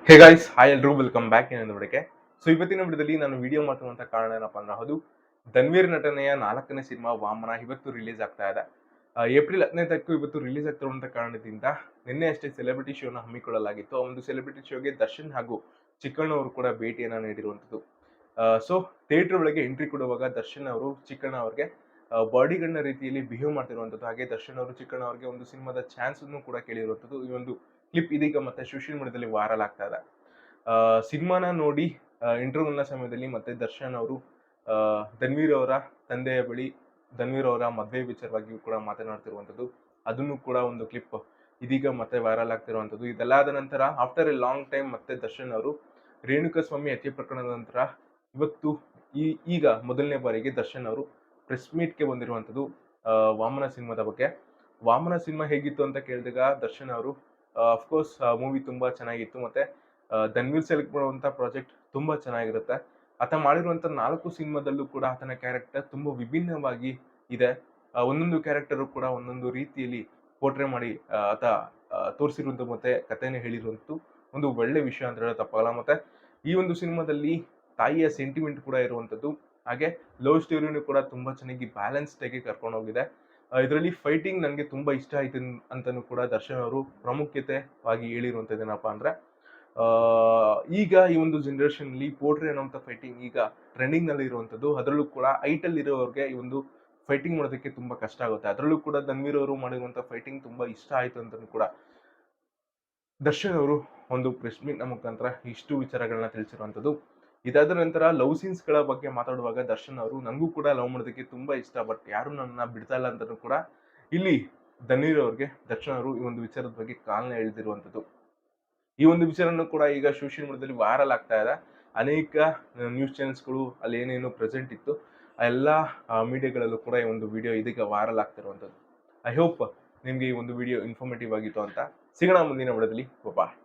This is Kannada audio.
ಹೇ ಗೈಸ್, ಹಾಯ್ ಎಲ್ರೂ, ವೆಲ್ಕಮ್ ಬ್ಯಾಕ್ ಇನ್ನೊಂದು ವಿಡಿಯೋಕ್ಕೆ. ಇವತ್ತಿನ ವಿಡಿಯೋದಲ್ಲಿ ನಾನು ವಿಡಿಯೋ ಮಾಡ್ತಿರುವಂಥ ಕಾರಣ ಏನಪ್ಪ ಅಂದ್ರೆ ಅದು ಧನ್ವೀರ್ ನಟನೆಯ 4ನೇ ಸಿನಿಮಾ ವಾಮನ ಇವತ್ತು ರಿಲೀಸ್ ಆಗ್ತಾ ಇದೆ. ಏಪ್ರಿಲ್ 15 ತಾರೀಕು ಇವತ್ತು ರಿಲೀಸ್ ಆಗ್ತಿರುವಂಥ ಕಾರಣದಿಂದ ನಿನ್ನೆ ಅಷ್ಟೇ ಸೆಲೆಬ್ರಿಟಿ ಶೋನ ಹಮ್ಮಿಕೊಳ್ಳಲಾಗಿತ್ತು. ಆ ಒಂದು ಸೆಲೆಬ್ರಿಟಿ ಶೋಗೆ ದರ್ಶನ್ ಹಾಗೂ ಚಿಕ್ಕಣ್ಣ ಅವರು ಕೂಡ ಭೇಟಿಯನ್ನ ನೀಡಿರುವಂಥದ್ದು. ಸೊ ಥಿಯೇಟರ್ ಒಳಗೆ ಎಂಟ್ರಿ ಕೊಡುವಾಗ ದರ್ಶನ್ ಅವರು ಚಿಕ್ಕಣ್ಣ ಅವ್ರಿಗೆ ಬಾಡಿ ಗಾರ್ಡ್ನ ರೀತಿಯಲ್ಲಿ ಬಿಹೇವ್ ಮಾಡ್ತಿರುವಂಥದ್ದು. ಹಾಗೆ ದರ್ಶನ್ ಅವರು ಚಿಕ್ಕಣ್ಣ ಅವರಿಗೆ ಒಂದು ಸಿನಿಮಾದ ಚಾನ್ಸ್ ಅನ್ನು ಕೂಡ ಕೇಳಿರುವಂಥದ್ದು. ಈ ಒಂದು ಕ್ಲಿಪ್ ಇದೀಗ ಮತ್ತೆ ಸೋಷಿಯಲ್ ಮೀಡಿಯಾದಲ್ಲಿ ವೈರಲ್ ಆಗ್ತಾ ಇದೆ. ಸಿನಿಮಾನ ನೋಡಿ ಇಂಟರ್ವ್ಯೂನ ಸಮಯದಲ್ಲಿ ಮತ್ತೆ ದರ್ಶನ್ ಅವರು ಧನ್ವೀರ್ ಅವರ ತಂದೆಯ ಬಳಿ ಧನ್ವೀರ್ ಅವರ ಮದುವೆ ವಿಚಾರವಾಗಿಯೂ ಕೂಡ ಮಾತನಾಡ್ತಿರುವಂಥದ್ದು. ಅದನ್ನು ಕೂಡ ಒಂದು ಕ್ಲಿಪ್ ಇದೀಗ ಮತ್ತೆ ವೈರಲ್ ಆಗ್ತಿರುವಂಥದ್ದು. ಇದೆಲ್ಲಾದ ನಂತರ ಆಫ್ಟರ್ ಎ ಲಾಂಗ್ ಟೈಮ್ ಮತ್ತೆ ದರ್ಶನ್ ಅವರು ರೇಣುಕಾ ಸ್ವಾಮಿ ಹತ್ಯೆ ಪ್ರಕರಣದ ನಂತರ ಇವತ್ತು ಈಗ ಮೊದಲನೇ ಬಾರಿಗೆ ದರ್ಶನ್ ಅವರು ಪ್ರೆಸ್ ಮೀಟ್ಗೆ ಬಂದಿರುವಂಥದ್ದು ವಾಮನ ಸಿನಿಮಾದ ಬಗ್ಗೆ. ವಾಮನ ಸಿನಿಮಾ ಹೇಗಿತ್ತು ಅಂತ ಕೇಳಿದಾಗ ದರ್ಶನ್ ಅವರು ಅಫ್ಕೋರ್ಸ್ ಮೂವಿ ತುಂಬಾ ಚೆನ್ನಾಗಿತ್ತು, ಮತ್ತೆ ಧನ್ವೀರ್ ಸೆಲೆಕ್ಟ್ ಮಾಡುವಂಥ ಪ್ರಾಜೆಕ್ಟ್ ತುಂಬಾ ಚೆನ್ನಾಗಿರುತ್ತೆ. ಆತ ಮಾಡಿರುವಂಥ 4 ಸಿನಿಮಾದಲ್ಲೂ ಕೂಡ ಆತನ ಕ್ಯಾರೆಕ್ಟರ್ ತುಂಬಾ ವಿಭಿನ್ನವಾಗಿ ಇದೆ. ಒಂದೊಂದು ಕ್ಯಾರೆಕ್ಟರು ಕೂಡ ಒಂದೊಂದು ರೀತಿಯಲ್ಲಿ ಪೋರ್ಟ್ರೇ ಮಾಡಿ ಆತ ತೋರಿಸಿರುವಂಥ ಮತ್ತೆ ಕಥೆನ ಹೇಳಿರುವಂಥದ್ದು ಒಂದು ಒಳ್ಳೆ ವಿಷಯ ಅಂತ ಹೇಳೋದು ತಪ್ಪಾಗಲ್ಲ. ಮತ್ತೆ ಈ ಒಂದು ಸಿನಿಮಾದಲ್ಲಿ ತಾಯಿಯ ಸೆಂಟಿಮೆಂಟ್ ಕೂಡ ಇರುವಂಥದ್ದು, ಹಾಗೆ ಲವ್ ಸ್ಟೋರಿನೂ ಕೂಡ ತುಂಬಾ ಚೆನ್ನಾಗಿ ಬ್ಯಾಲೆನ್ಸ್ಡ್ ಆಗಿ ಕರ್ಕೊಂಡು ಹೋಗಿದೆ. ಇದರಲ್ಲಿ ಫೈಟಿಂಗ್ ನನಗೆ ತುಂಬಾ ಇಷ್ಟ ಆಯ್ತು ಅಂತಲೂ ಕೂಡ ದರ್ಶನ್ ಅವರು ಪ್ರಾಮುಖ್ಯತೆವಾಗಿ ಹೇಳಿರುವಂಥದ್ದು ಏನಪ್ಪಾ ಅಂದ್ರೆ ಈಗ ಈ ಒಂದು ಜನರೇಷನ್ ಅಲ್ಲಿ ಪೋಟ್ರಿ ಅನ್ನೋಂಥ ಫೈಟಿಂಗ್ ಈಗ ಟ್ರೆಂಡಿಂಗ್ ನಲ್ಲಿ ಇರುವಂಥದ್ದು. ಅದರಲ್ಲೂ ಕೂಡ ಐಟಲ್ ಇರೋರಿಗೆ ಈ ಒಂದು ಫೈಟಿಂಗ್ ಮಾಡೋದಕ್ಕೆ ತುಂಬಾ ಕಷ್ಟ ಆಗುತ್ತೆ. ಅದರಲ್ಲೂ ಕೂಡ ಧನ್ವೀರ್ ಅವರು ಮಾಡಿರುವಂಥ ಫೈಟಿಂಗ್ ತುಂಬಾ ಇಷ್ಟ ಆಯ್ತು ಅಂತಲೂ ಕೂಡ ದರ್ಶನ್ ಅವರು ಒಂದು ಪ್ರೆಸ್ ಮೀಟ್ ನ ಮುಖಾಂತರ ಇಷ್ಟು ವಿಚಾರಗಳನ್ನ ತಿಳಿಸಿರುವಂಥದ್ದು. ಇದಾದ ನಂತರ ಲವ್ ಸೀನ್ಸ್ ಗಳ ಬಗ್ಗೆ ಮಾತಾಡುವಾಗ ದರ್ಶನ್ ಅವರು ನನಗೂ ಕೂಡ ಲವ್ ಮಾಡೋದಕ್ಕೆ ತುಂಬಾ ಇಷ್ಟ, ಬಟ್ ಯಾರು ನನ್ನ ಬಿಡ್ತಾ ಇಲ್ಲ ಅಂತಲೂ ಕೂಡ ಇಲ್ಲಿ ಧನ್ವೀರ್ ಅವ್ರಿಗೆ ದರ್ಶನ್ ಅವರು ಈ ಒಂದು ವಿಚಾರದ ಬಗ್ಗೆ ಕಾಲ್ನ ಎಳೆದಿರುವಂಥದ್ದು. ಈ ಒಂದು ವಿಚಾರನೂ ಕೂಡ ಈಗ ಸೋಷಿಯಲ್ ಮೀಡಿಯಾದಲ್ಲಿ ವೈರಲ್ ಆಗ್ತಾ ಇದೆ. ಅನೇಕ ನ್ಯೂಸ್ ಚಾನೆಲ್ಸ್ಗಳು ಅಲ್ಲಿ ಏನೇನು ಪ್ರೆಸೆಂಟ್ ಇತ್ತು ಆ ಎಲ್ಲ ಮೀಡಿಯಾಗಳಲ್ಲೂ ಕೂಡ ಈ ಒಂದು ವಿಡಿಯೋ ಇದೀಗ ವೈರಲ್ ಆಗ್ತಿರುವಂಥದ್ದು. ಐ ಹೋಪ್ ನಿಮಗೆ ಈ ಒಂದು ವಿಡಿಯೋ ಇನ್ಫಾರ್ಮೇಟಿವ್ ಆಗಿತ್ತು ಅಂತ. ಸಿಗೋಣ ಮುಂದಿನ ವಿಡಿಯೋದಲ್ಲಿ. ಬಾಯ್.